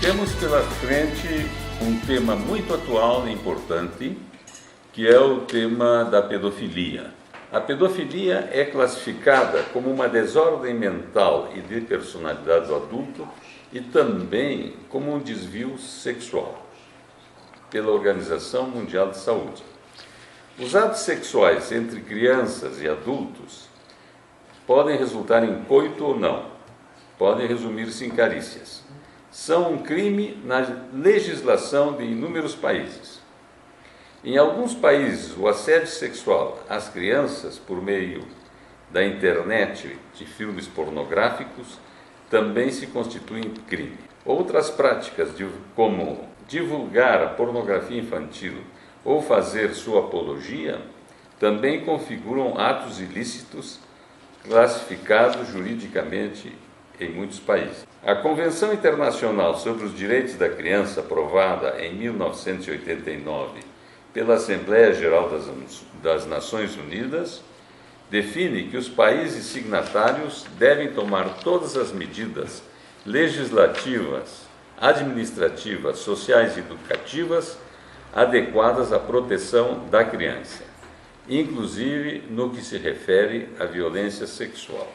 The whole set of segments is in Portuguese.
Temos pela frente um tema muito atual e importante, que é o tema da pedofilia. A pedofilia é classificada como uma desordem mental e de personalidade do adulto e também como um desvio sexual, pela Organização Mundial de Saúde. Os atos sexuais entre crianças e adultos podem resultar em coito ou não, podem resumir-se em carícias. São um crime na legislação de inúmeros países. Em alguns países, o assédio sexual às crianças por meio da internet, de filmes pornográficos, também se constitui crime. Outras práticas, como divulgar a pornografia infantil ou fazer sua apologia, também configuram atos ilícitos classificados juridicamente em muitos países. A Convenção Internacional sobre os Direitos da Criança, aprovada em 1989 pela Assembleia Geral das Nações Unidas, define que os países signatários devem tomar todas as medidas legislativas, administrativas, sociais e educativas adequadas à proteção da criança, inclusive no que se refere à violência sexual.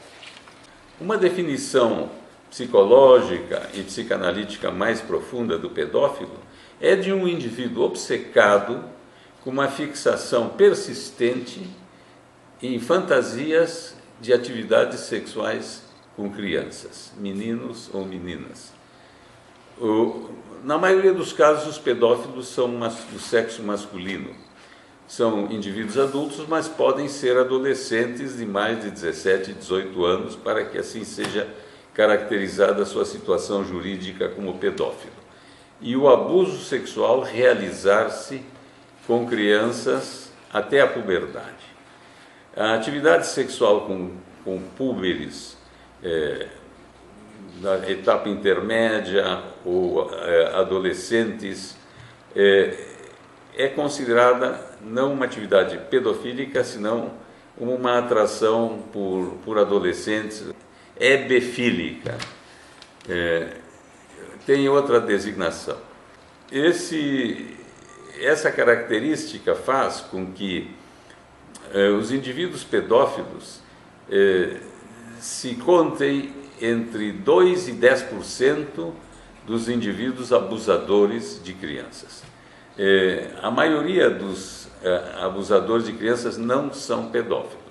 Uma definição psicológica e psicanalítica mais profunda do pedófilo é de um indivíduo obcecado com uma fixação persistente em fantasias de atividades sexuais com crianças, meninos ou meninas. Na maioria dos casos, os pedófilos são do sexo masculino. São indivíduos adultos, mas podem ser adolescentes de mais de 17, 18 anos, para que assim seja caracterizada a sua situação jurídica como pedófilo. E o abuso sexual realizar-se com crianças até a puberdade. A atividade sexual com púberes na etapa intermédia ou adolescentes é considerada não uma atividade pedofílica, senão uma atração por adolescentes hebefílica. Tem outra designação. Essa característica faz com que os indivíduos pedófilos se contem entre 2% e 10% dos indivíduos abusadores de crianças. A maioria dos abusadores de crianças não são pedófilos.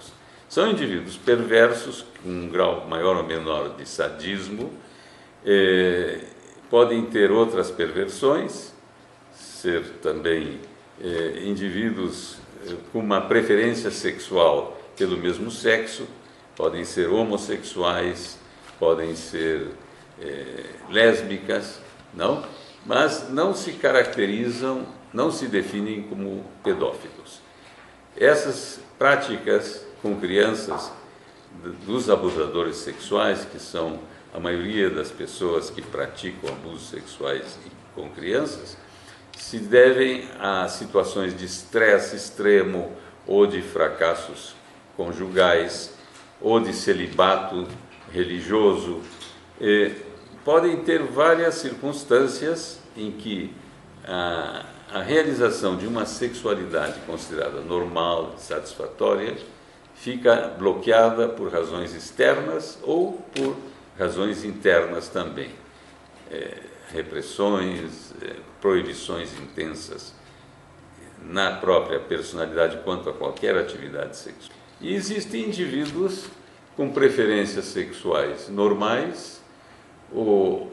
São indivíduos perversos, com um grau maior ou menor de sadismo, podem ter outras perversões, ser também indivíduos com uma preferência sexual pelo mesmo sexo, podem ser homossexuais, podem ser lésbicas, não? Mas não se caracterizam, não se definem como pedófilos. Essas práticas com crianças dos abusadores sexuais, que são a maioria das pessoas que praticam abusos sexuais com crianças, se devem a situações de estresse extremo ou de fracassos conjugais ou de celibato religioso. Podem ter várias circunstâncias em que a realização de uma sexualidade considerada normal, satisfatória, fica bloqueada por razões externas ou por razões internas também. Repressões, proibições intensas na própria personalidade quanto a qualquer atividade sexual. E existem indivíduos com preferências sexuais normais ou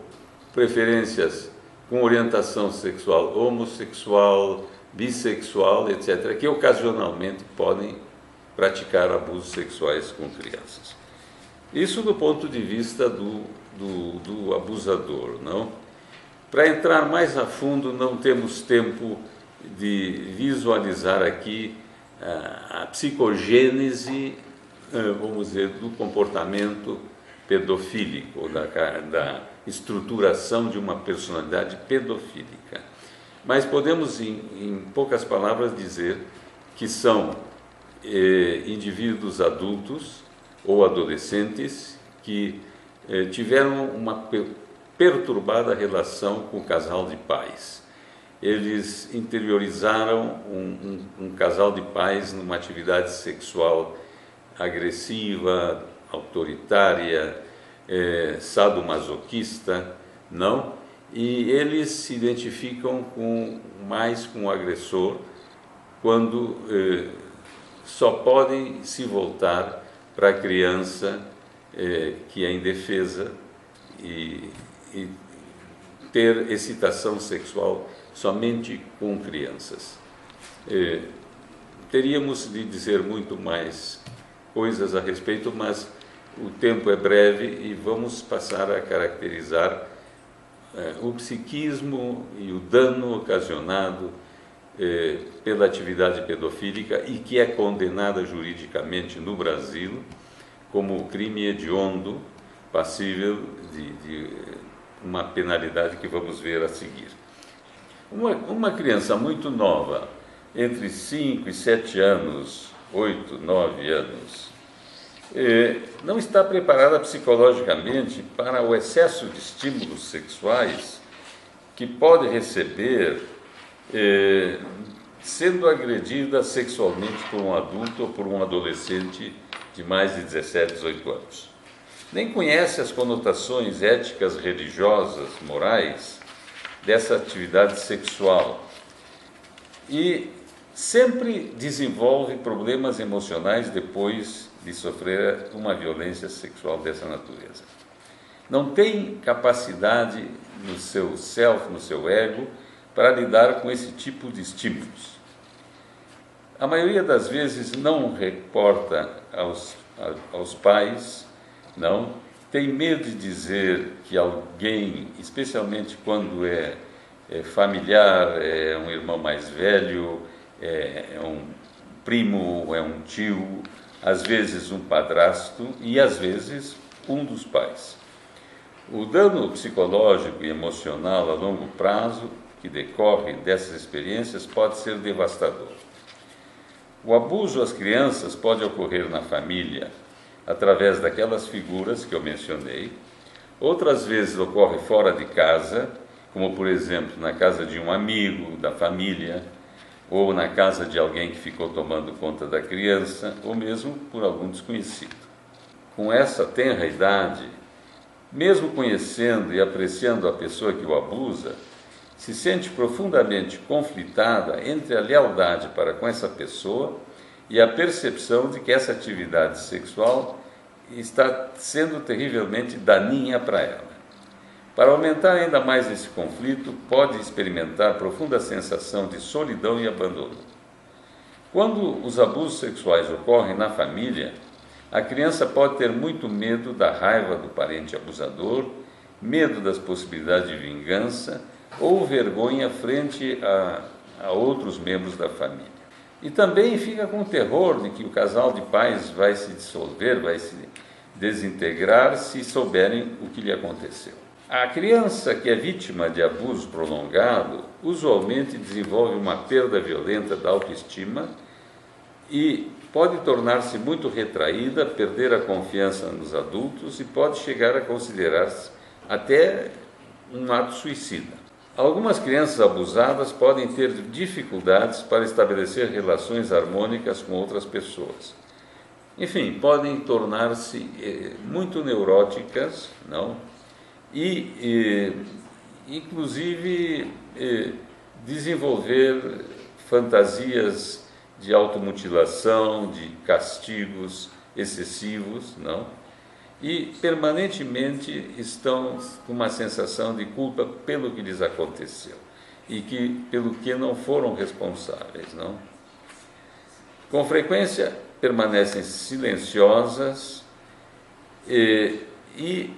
preferências com orientação sexual homossexual, bissexual, etc., que ocasionalmente podem praticar abusos sexuais com crianças. Isso do ponto de vista do abusador, não? Para entrar mais a fundo, não temos tempo de visualizar aqui a psicogênese, vamos dizer, do comportamento pedofílico, ou da estruturação de uma personalidade pedofílica. Mas podemos, em poucas palavras, dizer que são indivíduos adultos ou adolescentes que tiveram perturbada relação com o casal de pais. Eles interiorizaram um casal de pais numa atividade sexual agressiva, autoritária, sadomasoquista, não? E eles se identificam mais com o agressor quando só podem se voltar para a criança que é indefesa e ter excitação sexual somente com crianças. Teríamos de dizer muito mais coisas a respeito, mas o tempo é breve e vamos passar a caracterizar o psiquismo e o dano ocasionado pela atividade pedofílica e que é condenada juridicamente no Brasil como crime hediondo, passível de uma penalidade que vamos ver a seguir. Uma criança muito nova, entre 5 e 7 anos, 8, 9 anos, não está preparada psicologicamente para o excesso de estímulos sexuais que pode receber sendo agredida sexualmente por um adulto ou por um adolescente de mais de 17, 18 anos. Nem conhece as conotações éticas, religiosas, morais dessa atividade sexual e sempre desenvolve problemas emocionais depois de sofrer uma violência sexual dessa natureza. Não tem capacidade no seu self, no seu ego, para lidar com esse tipo de estímulos. A maioria das vezes não reporta aos pais, não, tem medo de dizer que alguém, especialmente quando é familiar, é um irmão mais velho, é um primo, é um tio, às vezes um padrasto e às vezes um dos pais. O dano psicológico e emocional a longo prazo que decorre dessas experiências pode ser devastador. O abuso às crianças pode ocorrer na família, através daquelas figuras que eu mencionei. Outras vezes ocorre fora de casa, como por exemplo na casa de um amigo, da família, ou na casa de alguém que ficou tomando conta da criança, ou mesmo por algum desconhecido. Com essa tenra idade, mesmo conhecendo e apreciando a pessoa que o abusa, se sente profundamente conflitada entre a lealdade para com essa pessoa e a percepção de que essa atividade sexual está sendo terrivelmente daninha para ela. Para aumentar ainda mais esse conflito, pode experimentar profunda sensação de solidão e abandono. Quando os abusos sexuais ocorrem na família, a criança pode ter muito medo da raiva do parente abusador, medo das possibilidades de vingança ou vergonha frente a outros membros da família. E também fica com terror de que o casal de pais vai se dissolver, vai se desintegrar se souberem o que lhe aconteceu. A criança que é vítima de abuso prolongado usualmente desenvolve uma perda violenta da autoestima e pode tornar-se muito retraída, perder a confiança nos adultos e pode chegar a considerar-se até um ato suicida. Algumas crianças abusadas podem ter dificuldades para estabelecer relações harmônicas com outras pessoas. Enfim, podem tornar-se muito neuróticas, não? E inclusive, desenvolver fantasias de automutilação, de castigos excessivos, não? E permanentemente estão com uma sensação de culpa pelo que lhes aconteceu e pelo que não foram responsáveis, não? Com frequência permanecem silenciosas e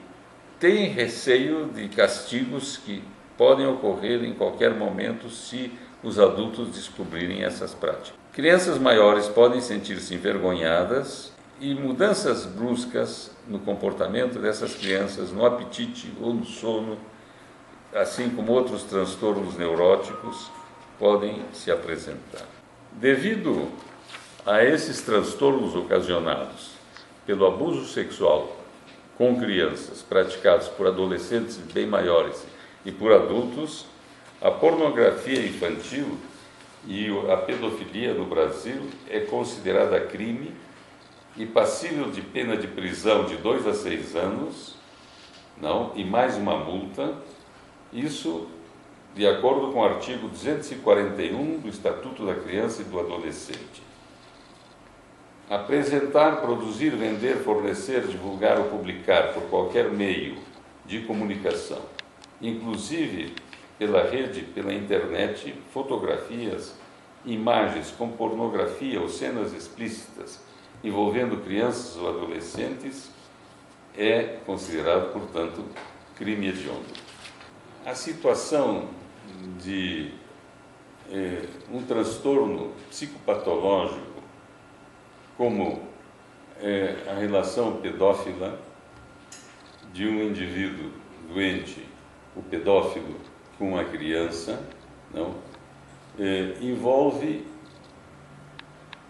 têm receio de castigos que podem ocorrer em qualquer momento se os adultos descobrirem essas práticas. Crianças maiores podem sentir-se envergonhadas e mudanças bruscas no comportamento dessas crianças, no apetite ou no sono, assim como outros transtornos neuróticos, podem se apresentar. Devido a esses transtornos ocasionados pelo abuso sexual com crianças, praticados por adolescentes bem maiores e por adultos, a pornografia infantil e a pedofilia no Brasil é considerada crime e passível de pena de prisão de 2 a 6 anos, não, e mais uma multa, isso de acordo com o artigo 241 do Estatuto da Criança e do Adolescente. Apresentar, produzir, vender, fornecer, divulgar ou publicar por qualquer meio de comunicação, inclusive pela rede, pela internet, fotografias, imagens com pornografia ou cenas explícitas envolvendo crianças ou adolescentes, é considerado, portanto, crime hediondo. A situação de um transtorno psicopatológico, como a relação pedófila de um indivíduo doente, o pedófilo, com a criança, não, envolve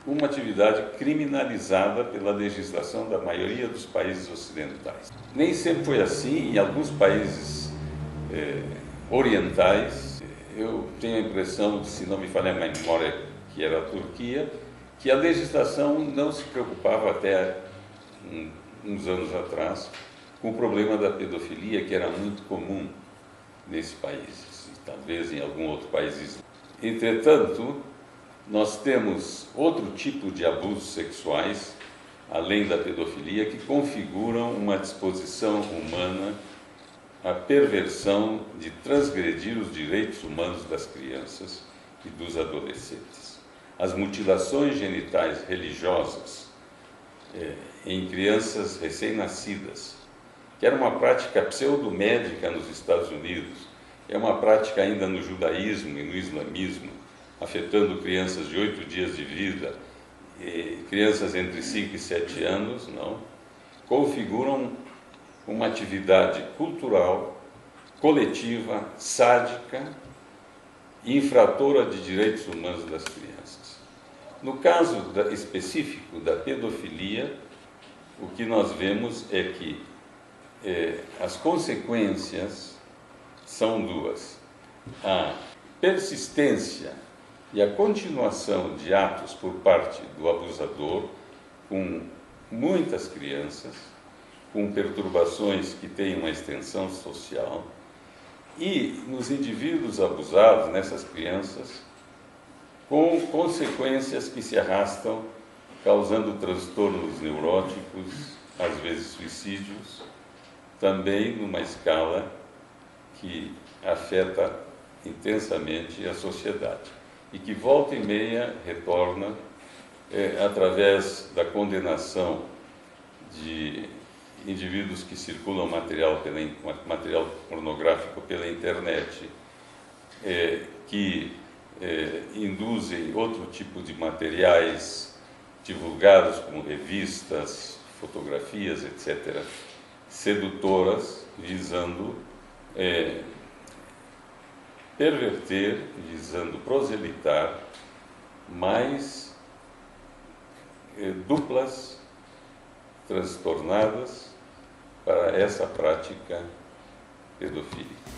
uma atividade criminalizada pela legislação da maioria dos países ocidentais. Nem sempre foi assim. Em alguns países orientais, eu tenho a impressão, se não me falha a memória, que era a Turquia, que a legislação não se preocupava até uns anos atrás com o problema da pedofilia, que era muito comum nesse país, e talvez em algum outro país. Entretanto, nós temos outro tipo de abusos sexuais, além da pedofilia, que configuram uma disposição humana à perversão de transgredir os direitos humanos das crianças e dos adolescentes. As mutilações genitais religiosas em crianças recém-nascidas, que era uma prática pseudomédica nos Estados Unidos, é uma prática ainda no judaísmo e no islamismo, afetando crianças de 8 dias de vida, crianças entre 5 e 7 anos, não, configuram uma atividade cultural, coletiva, sádica, infratora de direitos humanos das crianças. No caso específico da pedofilia, o que nós vemos é que as consequências são duas: a persistência e a continuação de atos por parte do abusador com muitas crianças, com perturbações que têm uma extensão social, e nos indivíduos abusados, nessas crianças, com consequências que se arrastam, causando transtornos neuróticos, às vezes suicídios, também numa escala que afeta intensamente a sociedade e que volta e meia retorna através da condenação de indivíduos que circulam material pornográfico pela internet, que induzem outro tipo de materiais divulgados como revistas, fotografias, etc., sedutoras, visando perverter, visando proselitar mais duplas transtornadas para essa prática pedofílica.